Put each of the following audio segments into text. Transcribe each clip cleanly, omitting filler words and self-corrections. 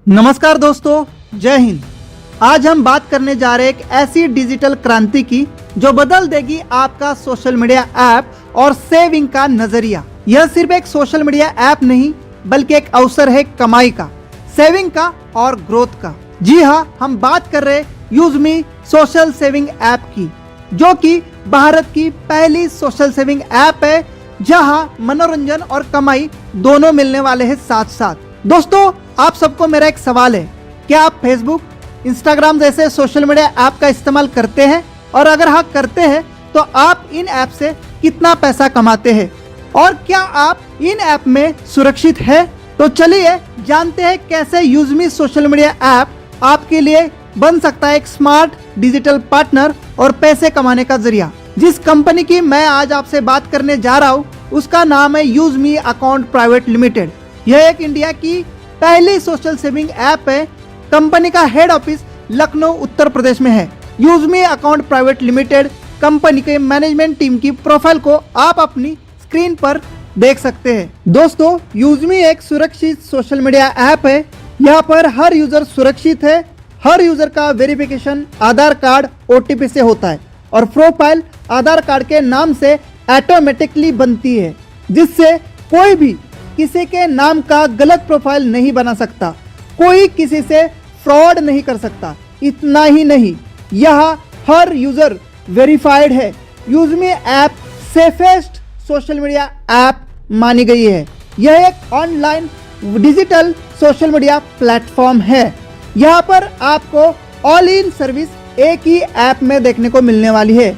नमस्कार दोस्तों, जय हिंद। आज हम बात करने जा रहे हैं एक ऐसी डिजिटल क्रांति की जो बदल देगी आपका सोशल मीडिया ऐप और सेविंग का नजरिया। यह सिर्फ एक सोशल मीडिया ऐप नहीं बल्कि एक अवसर है कमाई का, सेविंग का और ग्रोथ का। जी हाँ, हम बात कर रहे यूजमी सोशल सेविंग ऐप की, जो कि भारत की पहली सोशल सेविंग ऐप है जहां मनोरंजन और कमाई दोनों मिलने वाले हैं साथ साथ। दोस्तों, आप सबको मेरा एक सवाल है, क्या आप फेसबुक, इंस्टाग्राम जैसे सोशल मीडिया ऐप का इस्तेमाल करते हैं? और अगर हाँ करते हैं तो आप इन ऐप से कितना पैसा कमाते हैं और क्या आप इन ऐप में सुरक्षित है? तो चलिए जानते हैं कैसे यूजमी सोशल मीडिया ऐप आपके लिए बन सकता है एक स्मार्ट डिजिटल पार्टनर और पैसे कमाने का जरिया। जिस कंपनी की मैं आज आपसे बात करने जा रहा हूँ उसका नाम है यूजमी अकाउंट प्राइवेट लिमिटेड। यह एक इंडिया की पहली सोशल सेविंग ऐप है। कंपनी का हेड ऑफिस लखनऊ उत्तर प्रदेश में है। यूजमी अकाउंट प्राइवेट लिमिटेड कंपनी के मैनेजमेंट टीम की प्रोफाइल को आप अपनी स्क्रीन पर देख सकते हैं। दोस्तों, यूजमी एक सुरक्षित सोशल मीडिया ऐप है। यहाँ पर हर यूजर सुरक्षित है। हर यूजर का वेरिफिकेशन आधार कार्ड OTP से होता है और प्रोफाइल आधार कार्ड के नाम से ऑटोमेटिकली बनती है, जिससे कोई भी किसी के नाम का गलत प्रोफाइल नहीं बना सकता, कोई किसी से फ्रॉड नहीं कर सकता। इतना ही नहीं, यहाँ हर यूजर वेरीफाइड है। UseMe app safest social media app मानी गई है। यह एक online digital social media platform है। यहाँ पर आपको ऑल इन सर्विस एक ही ऐप में देखने को मिलने वाली है।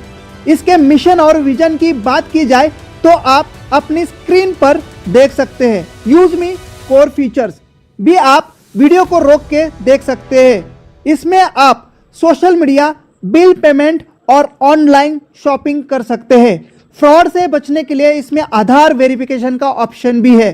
इसके मिशन और विजन की बात की जाए तो आप अपनी स्क्रीन पर देख सकते हैं। यूजमी कोर फीचर्स भी आप वीडियो को रोक के देख सकते हैं। इसमें आप सोशल मीडिया, बिल पेमेंट और ऑनलाइन शॉपिंग कर सकते हैं। फ्रॉड से बचने के लिए इसमें आधार वेरिफिकेशन का ऑप्शन भी है।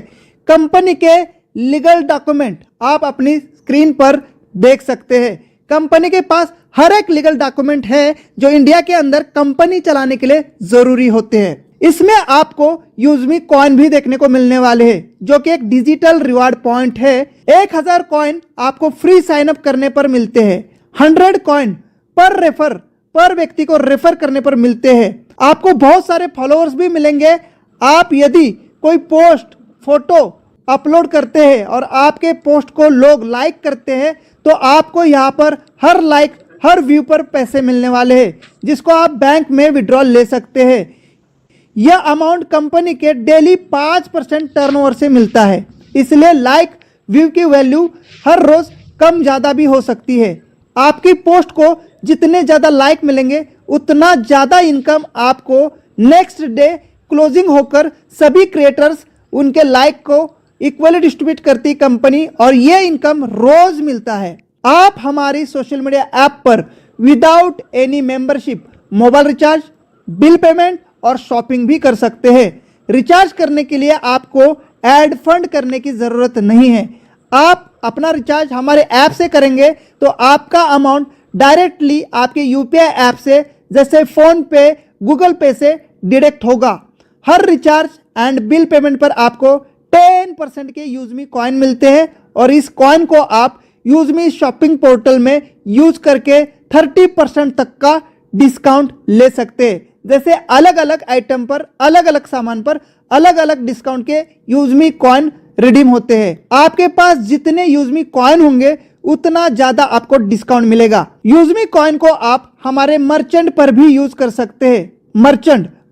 कंपनी के लीगल डॉक्यूमेंट आप अपनी स्क्रीन पर देख सकते हैं। कंपनी के पास हर एक लीगल डॉक्यूमेंट है जो इंडिया के अंदर कंपनी चलाने के लिए जरूरी होते हैं। इसमें आपको यूजमी कॉइन भी देखने को मिलने वाले हैं, जो कि एक डिजिटल रिवार्ड पॉइंट है। 1000 कॉइन आपको फ्री साइन अप करने पर मिलते हैं। 100 कॉइन पर व्यक्ति को रेफर करने पर मिलते हैं। आपको बहुत सारे फॉलोअर्स भी मिलेंगे। आप यदि कोई पोस्ट, फोटो अपलोड करते हैं और आपके पोस्ट को लोग लाइक करते हैं तो आपको यहाँ पर हर लाइक, हर व्यू पर पैसे मिलने वाले हैं, जिसको आप बैंक में विड्रॉल ले सकते हैं। यह अमाउंट कंपनी के डेली 5% टर्नओवर से मिलता है, इसलिए लाइक, व्यू की वैल्यू हर रोज कम ज़्यादा भी हो सकती है। आपकी पोस्ट को जितने ज़्यादा लाइक मिलेंगे उतना ज़्यादा इनकम आपको नेक्स्ट डे क्लोजिंग होकर सभी क्रिएटर्स उनके लाइक को इक्वली डिस्ट्रीब्यूट करती कंपनी, और ये इनकम रोज मिलता है। आप हमारी सोशल मीडिया ऐप पर without any membership mobile recharge, bill payment और शॉपिंग भी कर सकते हैं। रिचार्ज करने के लिए आपको एड फंड करने की ज़रूरत नहीं है। आप अपना रिचार्ज हमारे ऐप से करेंगे तो आपका अमाउंट डायरेक्टली आपके UPI ऐप से, जैसे फोन पे, गूगल पे से डिडक्ट होगा। हर रिचार्ज एंड बिल पेमेंट पर आपको 10% के यूजमी कॉइन मिलते हैं और इस कॉइन को आप यूजमी शॉपिंग पोर्टल में यूज करके 30% तक का डिस्काउंट ले सकते हैं। जैसे अलग अलग आइटम पर, अलग अलग सामान पर अलग अलग डिस्काउंट के यूजमी कॉइन रिडीम होते हैं। आपके पास जितने यूजमी कॉइन होंगे उतना ज्यादा आपको डिस्काउंट मिलेगा। यूजमी कॉइन को आप हमारे मर्चेंट पर भी यूज कर सकते हैं।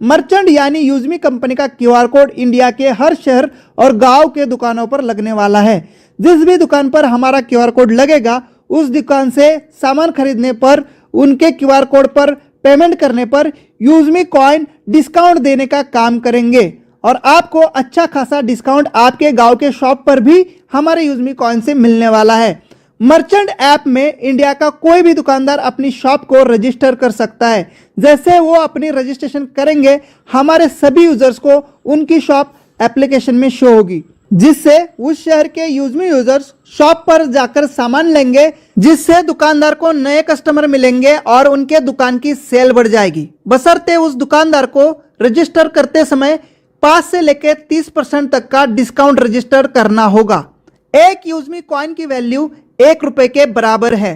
मर्चेंट यानी यूजमी कंपनी का QR कोड इंडिया के हर शहर और गांव के दुकानों पर लगने वाला है। जिस भी दुकान पर हमारा QR कोड लगेगा उस दुकान से सामान खरीदने पर, उनके QR कोड पर पेमेंट करने पर यूजमी कॉइन डिस्काउंट देने का काम करेंगे और आपको अच्छा खासा डिस्काउंट आपके गांव के शॉप पर भी हमारे यूजमी कॉइन से मिलने वाला है। मर्चेंट ऐप में इंडिया का कोई भी दुकानदार अपनी शॉप को रजिस्टर कर सकता है। जैसे वो अपनी रजिस्ट्रेशन करेंगे, हमारे सभी यूजर्स को उनकी शॉप एप्लीकेशन में शो होगी, जिससे उस शहर के यूजमी यूजर्स शॉप पर जाकर सामान लेंगे, जिससे दुकानदार को नए कस्टमर मिलेंगे और उनके दुकान की सेल बढ़ जाएगी। बशर्ते उस दुकानदार को रजिस्टर करते समय 5 से लेकर 30% तक का डिस्काउंट रजिस्टर करना होगा। एक यूजमी कॉइन की वैल्यू 1 रुपए के बराबर है।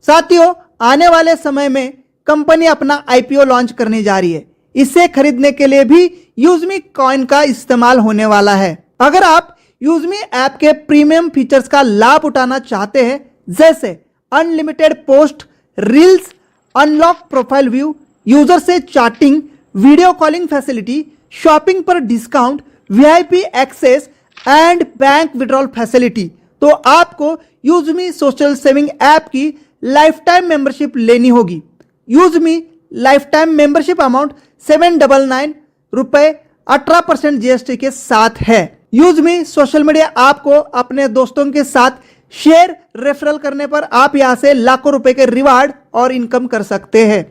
साथियों, आने वाले समय में कंपनी अपना आईपीओ लॉन्च करने जा रही है। इसे खरीदने के लिए भी यूजमी कॉइन का इस्तेमाल होने वाला है। अगर आप यूजमी ऐप के प्रीमियम फीचर्स का लाभ उठाना चाहते हैं, जैसे unlimited post, reels, unlock profile view, user से chatting, video calling facility, shopping पर discount, VIP access and bank withdrawal facility, तो आपको यूजमी सोशल सेविंग ऐप की लाइफ टाइम मेंबरशिप लेनी होगी। UseMe life time membership amount 799 रुपए 18% GST के साथ है। यूजमी सोशल मीडिया ऐप को अपने दोस्तों के साथ शेयर, रेफरल करने पर आप यहां से लाखों रुपए के रिवार्ड और इनकम कर सकते हैं।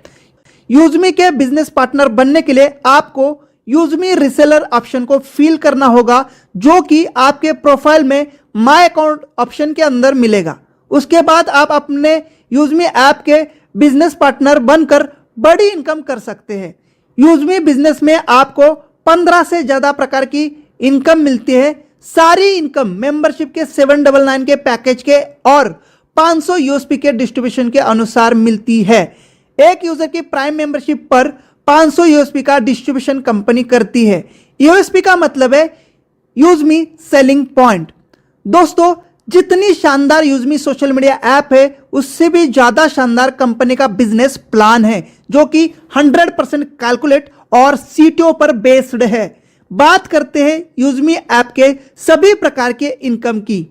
यूजमी के बिजनेस पार्टनर बनने के लिए आपको यूजमी रिसेलर ऑप्शन को फिल करना होगा, जो कि आपके प्रोफाइल में माय अकाउंट ऑप्शन के अंदर मिलेगा। उसके बाद आप अपने यूजमी ऐप के बिजनेस पार्टनर बनकर बड़ी इनकम कर सकते हैं। यूजमी बिजनेस में आपको 15 से ज्यादा प्रकार की इनकम मिलती है। सारी इनकम मेंबरशिप के 799 के पैकेज के और 500 यूएसपी के डिस्ट्रीब्यूशन के अनुसार मिलती है। एक यूजर की प्राइम मेंबरशिप पर 500 यूएसपी का डिस्ट्रीब्यूशन कंपनी करती है। यूएसपी का मतलब है यूजमी सेलिंग पॉइंट। दोस्तों, जितनी शानदार यूजमी सोशल मीडिया ऐप है, उससे भी ज्यादा शानदार कंपनी का बिजनेस प्लान है, जो कि 100% कैलकुलेट और सीटीओ पर बेस्ड है। बात करते हैं यूजमी ऐप के सभी प्रकार के इनकम की।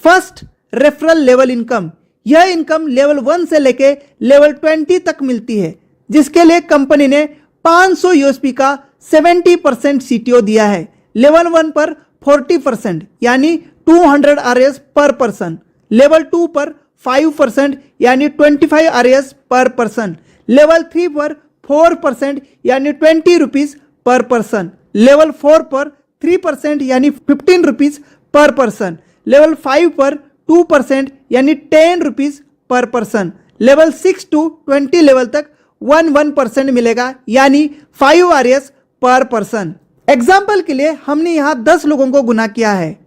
First, referral level income. यह इनकम लेवल 1 से लेके लेवल 20 तक मिलती है, जिसके लिए कंपनी ने 500 यूएसपी का 70% सीटीओ दिया है। लेवल 1 पर 40% यानी 200 आरएस पर पर्सन, लेवल 2 पर 5% यानी 25 आरएस पर पर्सन, लेवल 3 पर 4% यानी 20 रुपीज पर पर्सन, लेवल 4 पर 3% यानी 15 रुपीज पर पर्सन, लेवल 5 पर 2% यानी 10 rupees per person, level 6 to 20 level तक 1% मिलेगा यानी 5 आरएस पर पर्सन। एग्जाम्पल के लिए हमने यहां 10 लोगों को गुना किया है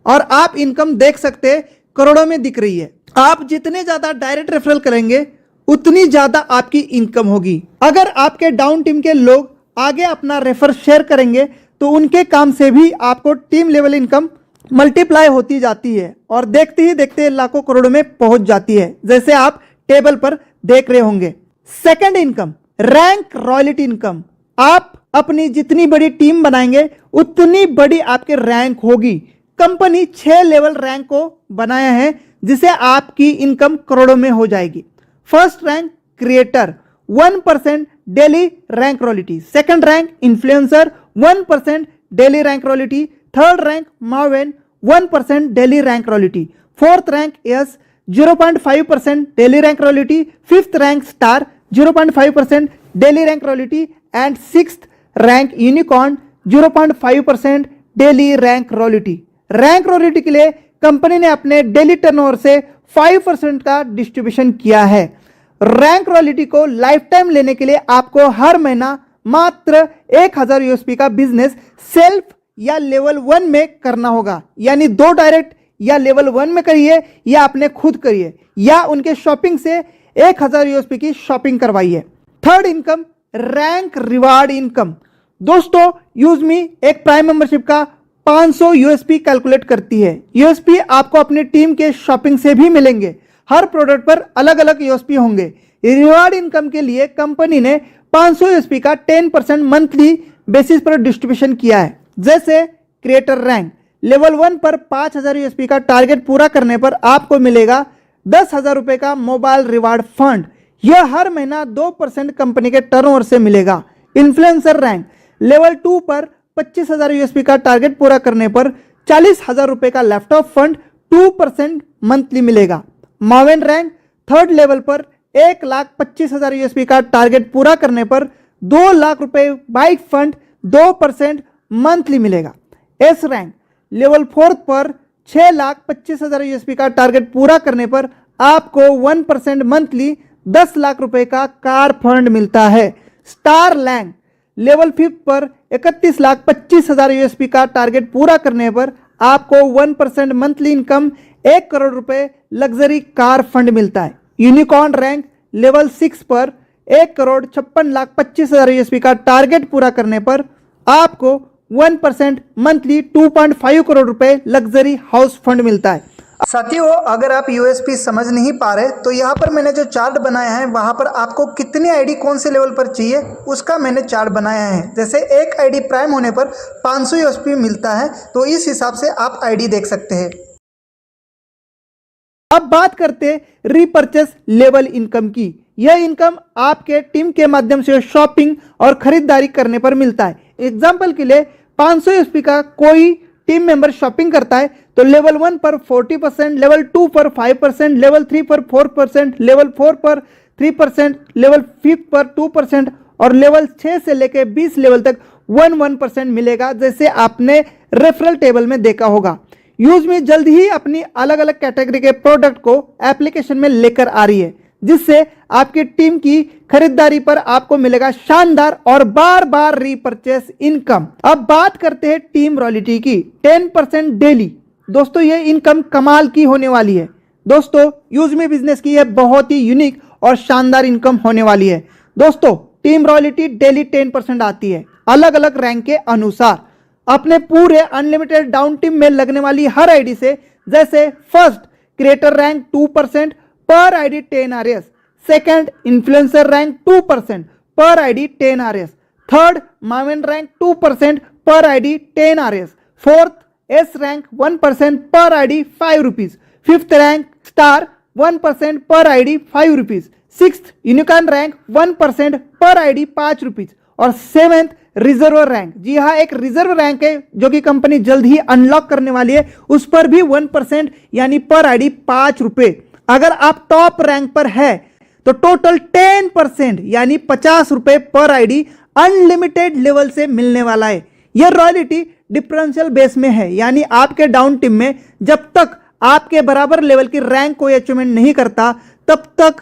और आप इनकम देख सकते हैं, करोड़ों में दिख रही है। आप जितने ज्यादा डायरेक्ट रेफरल करेंगे, उतनी ज्यादा आपकी इनकम होगी। अगर आपके डाउन टीम के लोग आगे अपना रेफर शेयर करेंगे, तो उनके काम से भी आपको टीम लेवल इनकम मल्टीप्लाई होती जाती है और देखते ही देखते लाखों करोड़ों में पहुंच जाती है, जैसे आप टेबल पर देख रहे होंगे। Second income, rank royalty income. आप अपनी जितनी बड़ी टीम बनाएंगे, उतनी बड़ी आपकी रैंक होगी। कंपनी 6 लेवल रैंक को बनाया है, जिसे आपकी इनकम करोड़ों में हो जाएगी। First rank creator, 1% daily rank royalty. Second rank influencer, 1% daily rank royalty. Third rank Maven, 1% daily rank royalty. Fourth rank yes, 0.5% daily rank royalty. Fifth rank star, 0.5% daily rank royalty and sixth rank unicorn, 0.5% daily rank royalty. Rank royalty के लिए company ने अपने daily turnover से 5% का distribution किया है। Rank royalty को life time लेने के लिए आपको हर महीना मात्र 1000 यूएसपी का बिजनेस सेल्फ या लेवल 1 में करना होगा, यानी 2 डायरेक्ट या लेवल 1 में करिए या अपने खुद करिए या उनके शॉपिंग से 1000 यूएसपी की शॉपिंग करवाइए। Third income, rank reward income. दोस्तों, यूजमी एक प्राइम मेंबरशिप का 500 यूएसपी कैलकुलेट करती है। यूएसपी आपको अपनी टीम के शॉपिंग से भी मिलेंगे। हर प्रोडक्ट पर अलग अलग यूएसपी होंगे। रिवार्ड इनकम के लिए कंपनी ने 500 यूएसपी का 10% मंथली बेसिस पर डिस्ट्रीब्यूशन किया है। जैसे क्रिएटर रैंक, लेवल 1 पर 5000 यूएसपी का टारगेट पूरा करने पर आपको मिलेगा 10,000 रुपए का मोबाइल रिवार्ड फंड। यह हर महीना 2% कंपनी के टर्नओवर से मिलेगा। इन्फ्लुएंसर रैंक, लेवल 2 पर 25,000 यूएसपी का टारगेट पूरा करने पर 40,000 रुपए का लैपटॉप फंड 2% मंथली मिलेगा। मावेन रैंक, थर्ड लेवल पर 1,25,000 यूएसपी का टारगेट पूरा करने पर 2 लाख रुपए बाइक फंड 2% मंथली मिलेगा। एस रैंक, लेवल 4 पर 6,25,000 यूएसपी का टारगेट पूरा करने पर आपको 1% मंथली 10 लाख रुपए का कार फंड मिलता है। स्टार रैंक, लेवल 5 पर 31,25,000 यूएसपी का टारगेट पूरा करने पर आपको 1% मंथली इनकम 1 करोड़ रुपए लग्जरी कार फंड मिलता है। यूनिकॉर्न रैंक लेवल 6 पर 1,56,25,000 यूएसपी का टारगेट पूरा करने पर आपको 1% मंथली 2.5 करोड़ रुपए लग्जरी हाउस फंड मिलता है। साथियों, अगर आप यूएसपी समझ नहीं पा रहे तो यहाँ पर मैंने जो चार्ट बनाया है वहाँ पर आपको कितनी आईडी कौन से लेवल पर चाहिए उसका मैंने चार्ट बनाया है। जैसे एक आईडी प्राइम होने पर 500 यूएसपी मिलता है, तो इस हिसाब से आप आईडी देख सकते हैं। अब बात करते हैं रीपर्चेस लेवल इनकम की। यह इनकम आपके टीम के माध्यम से शॉपिंग और खरीदारी करने पर मिलता है। एग्जाम्पल के लिए 500 यूएसपी का कोई टीम मेंबर शॉपिंग करता है तो लेवल 1 पर 40%, लेवल 2 पर 5%, लेवल 3 पर 4%, लेवल 4 पर 3%, लेवल 5 पर 2% और लेवल 6 से लेकर 20 लेवल तक 1% मिलेगा, जैसे आपने रेफरल टेबल में देखा होगा। यूजमी जल्द ही अपनी अलग अलग कैटेगरी के प्रोडक्ट को एप्लीकेशन में लेकर आ रही है, जिससे आपकी टीम की खरीदारी पर आपको मिलेगा शानदार और बार बार रीपर्चेस इनकम। अब बात करते हैं टीम रॉयल्टी की। 10% डेली। दोस्तों, ये इनकम कमाल की होने वाली है। दोस्तों, यूजमी बिजनेस की यह बहुत ही यूनिक और शानदार इनकम होने वाली है। दोस्तों, टीम रॉयल्टी डेली 10% आती है अलग अलग रैंक के अनुसार अपने पूरे अनलिमिटेड डाउन टीम में लगने वाली हर आईडी से। जैसे फर्स्ट क्रिएटर रैंक 2% पर ID 10 RS, second influencer rank 2% पर ID 10 RS, third Maven rank 2% पर ID 10 RS, fourth S rank 1% पर ID 5 rupees, fifth rank star 1% पर ID 5 rupees, sixth unicorn rank 1% पर आईडी 5 रुपीज और seventh reserve rank. जी हाँ, एक reserve rank है जो कि कंपनी जल्द ही अनलॉक करने वाली है, उस पर भी 1% यानी पर आईडी 5 रुपए। अगर आप टॉप रैंक पर है तो टोटल 10% यानी 50 रुपए पर आईडी अनलिमिटेड लेवल से मिलने वाला है। यह रॉयल्टी डिफरेंशियल बेस में है, यानी आपके डाउन टीम में जब तक आपके बराबर लेवल की रैंक कोई अचीवमेंट नहीं करता तब तक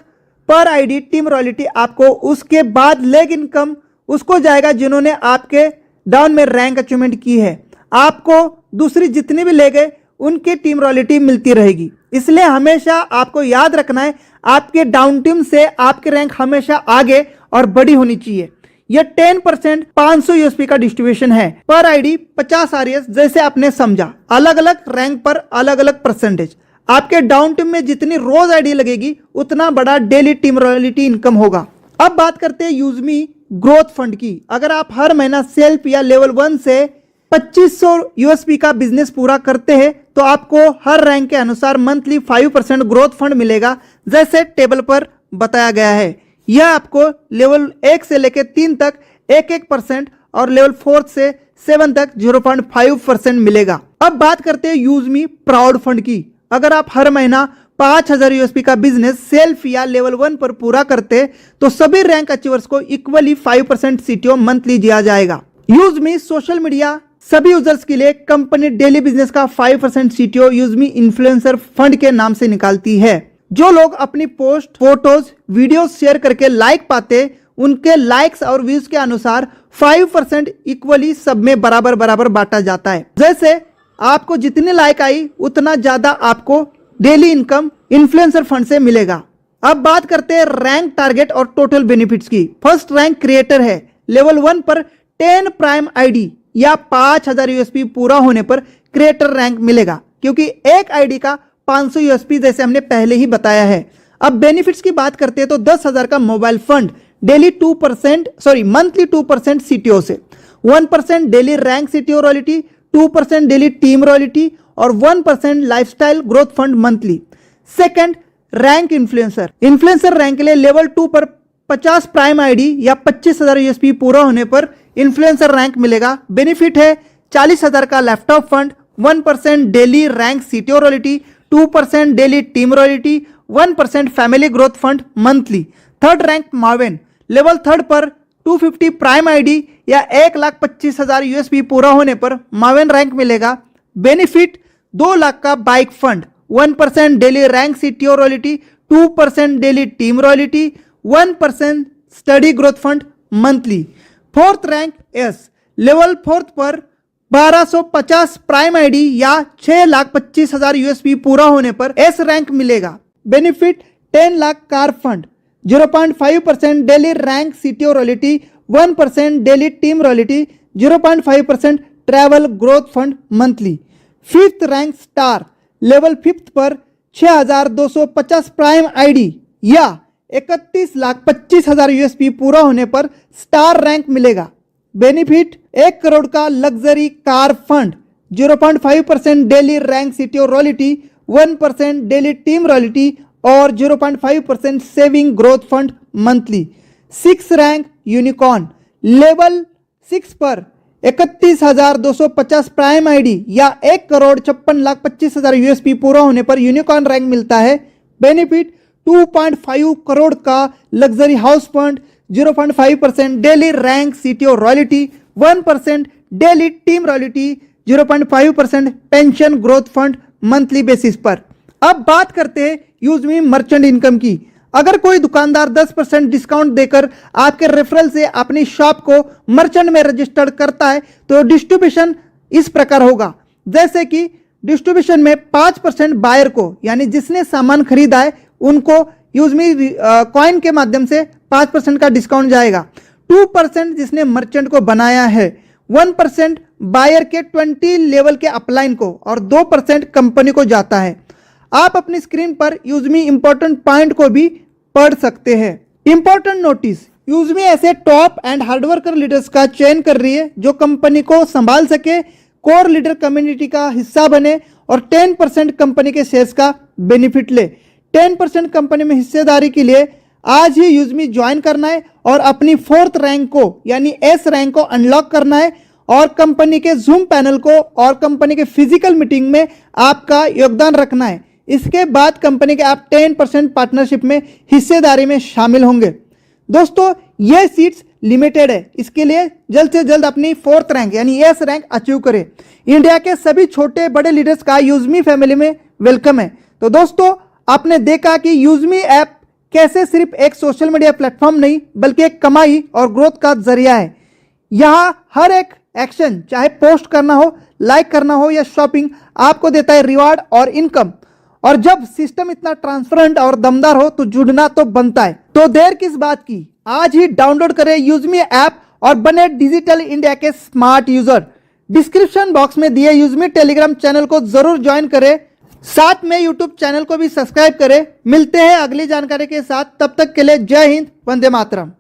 पर आईडी टीम रॉयल्टी आपको, उसके बाद लेग इनकम उसको जाएगा जिन्होंने आपके डाउन में रैंक अचीवमेंट की है। आपको दूसरी जितनी भी लेग है उनकी टीम रॉयल्टी मिलती रहेगी। इसलिए हमेशा आपको याद रखना है, आपके डाउन टीम से आपकी रैंक हमेशा आगे और बड़ी होनी चाहिए। यह 10% 500 यूएसपी का डिस्ट्रीब्यूशन है पर आईडी 50 RS, जैसे आपने समझा। अलग अलग रैंक पर अलग अलग परसेंटेज। आपके डाउन टीम में जितनी रोज आईडी लगेगी उतना बड़ा डेली टीम रॉयल्टी इनकम होगा। अब बात करते हैं यूजमी ग्रोथ फंड की। अगर आप हर महीना सेल्फ या लेवल 1 से 2500 यूएसपी का बिजनेस पूरा करते हैं तो आपको हर रैंक के अनुसार मंथली 5% ग्रोथ फंड मिलेगा, जैसे टेबल पर बताया गया है। यह आपको लेवल 1 से लेकर 3 तक 1% और लेवल 4 से 7 तक 0.5% मिलेगा। अब बात करते हैं यूजमी प्राउड फंड की। अगर आप हर महीना 5000 यूएसपी का बिजनेस सेल्फ या लेवल 1 पर पूरा करते तो सभी रैंक अचीवर्स को इक्वली 5% सीटीओ मंथली दिया जाएगा। यूजमी सोशल मीडिया सभी यूजर्स के लिए कंपनी डेली बिजनेस का 5% सीटीओ यूजमी इन्फ्लुएंसर फंड के नाम से निकालती है। जो लोग अपनी पोस्ट, फोटोज, वीडियो शेयर करके लाइक पाते, उनके लाइक्स और व्यूज के अनुसार 5% इक्वली सब में बराबर बराबर बांटा जाता है। जैसे आपको जितनी लाइक आई उतना ज्यादा आपको डेली इनकम इन्फ्लुएंसर फंड से मिलेगा। अब बात करते हैं रैंक, टारगेट और टोटल बेनिफिट्स की। फर्स्ट रैंक क्रिएटर है। लेवल 1 पर 10 प्राइम आईडी या 5000 यूएसपी पूरा होने पर क्रिएटर रैंक मिलेगा, क्योंकि एक आईडी का 500 यूएसपी, जैसे हमने पहले ही बताया है। अब बेनिफिट्स की बात करते हैं तो 10,000 का mobile fund daily monthly 2% CTO से, 1% daily rank CTO royalty, 2% daily team royalty और 1% lifestyle growth fund monthly. Second rank influencer rank के लिए लेवल 2 पर 50 प्राइम आईडी या 25,000 यूएसपी पूरा होने पर इन्फ्लुएंसर रैंक मिलेगा। बेनिफिट है 40,000 का laptop fund, 1% daily rank CTO royalty, 2% daily team royalty, 1% family growth fund monthly. Third rank Maven, level 3 पर 250 प्राइम आईडी या 1,25,000 यूएसपी पूरा होने पर मावेन रैंक मिलेगा। बेनिफिट 2 लाख का bike fund, 1% daily rank CTO royalty, 2% daily team royalty, 1% study growth fund monthly. Fourth rank S, level 4 पर 1250 prime ID या 6,25,000 USP पूरा होने पर एस रैंक मिलेगा। Benefit 10 lakh car fund, 0.5% daily rank CTO royalty, 1% daily team royalty, 0.5% travel growth fund monthly. Fifth rank star, level fifth पर 6,250 prime ID या 31,25,000 USP पूरा होने पर स्टार रैंक मिलेगा। बेनिफिट 1 करोड़ का luxury car fund, 0.5% daily rank CTO royalty, 1% daily team royalty और 0.5% saving growth fund monthly. 6 rank unicorn, level 6 पर 31,250 prime ID या 1,56,25,000 यूएसपी पूरा होने पर यूनिकॉर्न रैंक मिलता है। बेनिफिट 2.5 करोड़ का luxury house fund, 0.5% daily rank CTO royalty, 1% daily team royalty, 0.5% pension growth fund monthly basis पर। अब बात करते हैं यूजमी मर्चेंट इनकम की। अगर कोई दुकानदार 10% डिस्काउंट देकर आपके रेफरल से अपनी शॉप को मर्चेंट में रजिस्टर्ड करता है तो डिस्ट्रीब्यूशन इस प्रकार होगा। जैसे कि डिस्ट्रीब्यूशन में 5% बायर को, यानी जिसने सामान खरीदा है उनको यूजमी कॉइन के माध्यम से 5% का डिस्काउंट जाएगा। 2% जिसने मर्चेंट को बनाया है, 1% बायर के 20 लेवल के अपलाइन को और 2% कंपनी को जाता है। आप अपनी स्क्रीन पर यूजमी इंपॉर्टेंट पॉइंट को भी पढ़ सकते हैं। इंपॉर्टेंट नोटिस, यूजमी ऐसे टॉप एंड हार्डवर्कर लीडर्स का चयन कर रही है जो कंपनी को संभाल सके, कोर लीडर कम्युनिटी का हिस्सा बने और 10% कंपनी के शेयर्स का बेनिफिट ले। 10% कंपनी में हिस्सेदारी के लिए आज ही यूजमी ज्वाइन करना है और अपनी 4th रैंक को यानी एस रैंक को अनलॉक करना है और कंपनी के जूम पैनल को और कंपनी के फिजिकल मीटिंग में आपका योगदान रखना है। इसके बाद कंपनी के आप 10% पार्टनरशिप में हिस्सेदारी में शामिल होंगे। दोस्तों ये सीट्स लिमिटेड है, इसके लिए जल्द से जल्द अपनी 4th रैंक यानी एस रैंक अचीव करें। इंडिया के सभी छोटे बड़े लीडर्स का यूजमी फैमिली में वेलकम है। तो दोस्तों आपने देखा कि यूजमी ऐप कैसे सिर्फ एक सोशल मीडिया प्लेटफॉर्म नहीं बल्कि एक कमाई और ग्रोथ का जरिया है। यहाँ हर एक एक्शन, चाहे पोस्ट करना हो, लाइक करना हो या शॉपिंग, आपको देता है रिवार्ड और इनकम। और जब सिस्टम इतना ट्रांसपेरेंट और दमदार हो तो जुड़ना तो बनता है। तो देर किस बात की, आज ही डाउनलोड करें यूजमी ऐप और बने डिजिटल इंडिया के स्मार्ट यूजर। डिस्क्रिप्शन बॉक्स में दिए यूजमी टेलीग्राम चैनल को जरूर ज्वाइन करें, साथ में यूट्यूब चैनल को भी सब्सक्राइब करें। मिलते हैं अगली जानकारी के साथ, तब तक के लिए जय हिंद, वंदे मातरम।